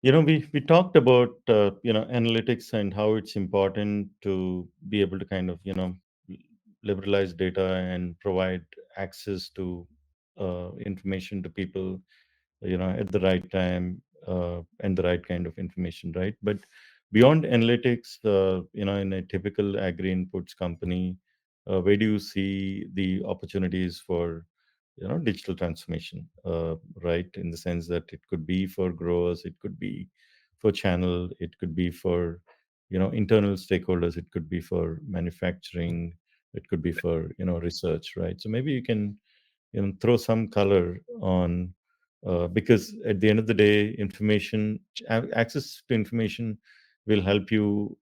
We talked about analytics and how it's important to be able to kind of liberalize data and provide access to information to people at the right time, and the right kind of information, right? But beyond analytics, in a typical agri inputs company, where do you see the opportunities for digital transformation, right? In the sense that it could be for growers, it could be for channel, it could be for internal stakeholders, it could be for manufacturing, it could be for research, right? So maybe you can throw some color on, because at the end of the day, access to information will help you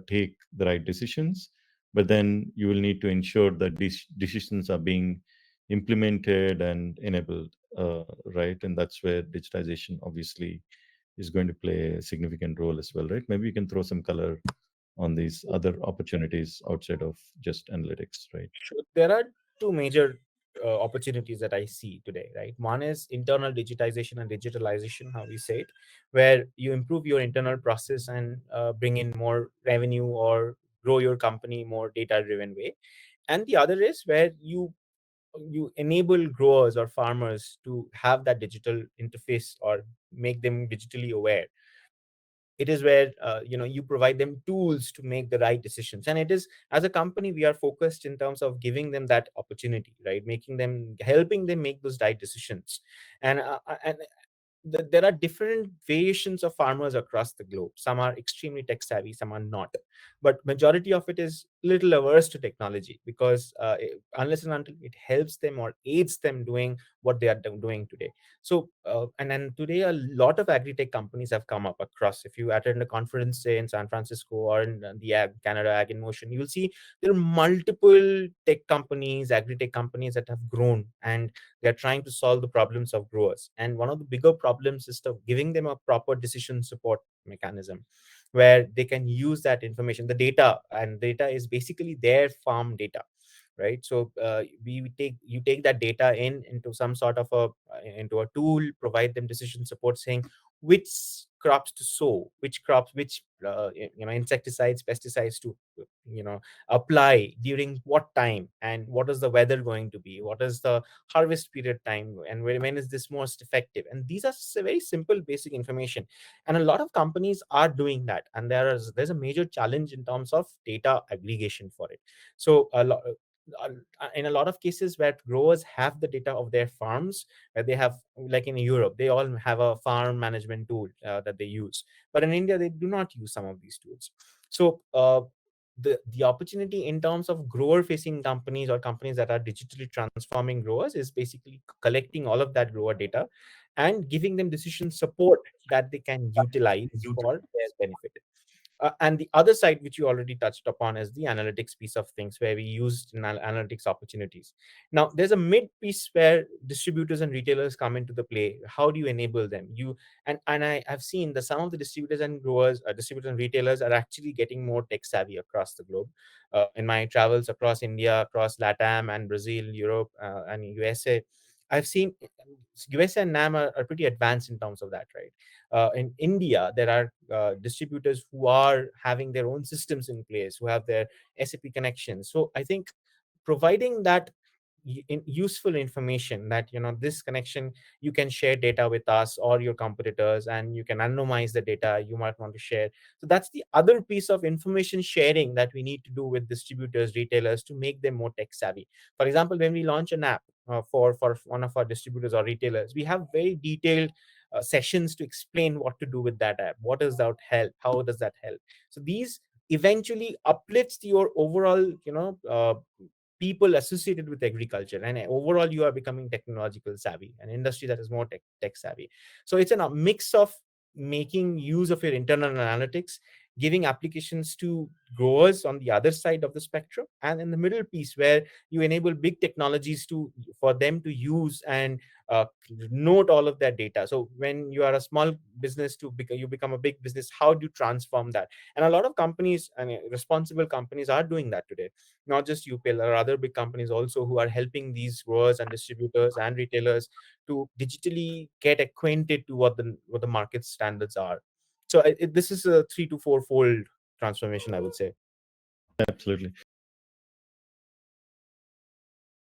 take the right decisions, but then you will need to ensure that these decisions are being implemented and enabled, right? And that's where digitization obviously is going to play a significant role as well, right? Maybe you can throw some color on these other opportunities outside of just analytics, right? Sure. There are two major opportunities that I see today, right? One is internal digitization and digitalization, how we say it, where you improve your internal process and bring in more revenue or grow your company more data driven way. And the other is where you enable growers or farmers to have that digital interface or make them digitally aware. It is where you provide them tools to make the right decisions, and it is, as a company, we are focused in terms of giving them that opportunity, right? Making them, helping them make those right decisions. And there are different variations of farmers across the globe. Some are extremely tech savvy, some are not, but majority of it is little averse to technology because unless and until it helps them or aids them doing what they are doing today. So and then today a lot of agri-tech companies have come up across. If you attend a conference, say in San Francisco or in the Canada Ag in Motion, you will see there are multiple tech companies, agri-tech companies that have grown, and they're trying to solve the problems of growers. And one of the bigger problems is to giving them a proper decision support mechanism where they can use that information, the data, and data is basically their farm data, right? So you take that data into some sort of a into a tool, provide them decision support, saying which crops to sow, which crops, which insecticides, pesticides to you know apply during what time, and what is the weather going to be, what is the harvest period time, and when is this most effective. And these are very simple basic information, and a lot of companies are doing that, and there's a major challenge in terms of data aggregation for it. So in a lot of cases where growers have the data of their farms, where they have, like in Europe, they all have a farm management tool that they use, but in India they do not use some of these tools. So the opportunity in terms of grower facing companies or companies that are digitally transforming growers is basically collecting all of that grower data and giving them decision support that they can utilize for their benefit. And the other side, which you already touched upon, is the analytics piece of things, where we used analytics opportunities. Now, there's a mid piece where distributors and retailers come into the play. How do you enable them? I've seen that some of the distributors and growers, distributors and retailers, are actually getting more tech savvy across the globe. In my travels across India, across LATAM and Brazil, Europe, and USA, I've seen USA and NAM are pretty advanced in terms of that, right? In India, there are distributors who are having their own systems in place, who have their SAP connections. So I think providing that useful information, that this connection, you can share data with us or your competitors, and you can anonymize the data you might want to share. So that's the other piece of information sharing that we need to do with distributors, retailers, to make them more tech savvy. For example, when we launch an app for one of our distributors or retailers, we have very detailed sessions to explain what to do with that app, what does that help, how does that help. So these eventually uplifts your overall people associated with agriculture, and overall you are becoming technological savvy, an industry that is more tech savvy. So it's a mix of making use of your internal analytics, giving applications to growers on the other side of the spectrum, and in the middle piece where you enable big technologies to for them to use and uh, note all of that data. So when you are a small business to you become a big business, how do you transform that? And a lot of companies, and responsible companies, are doing that today. Not just UPL, there are other big companies also who are helping these growers and distributors and retailers to digitally get acquainted to what the market standards are. So this is a 3 to 4 fold transformation, I would say. Absolutely.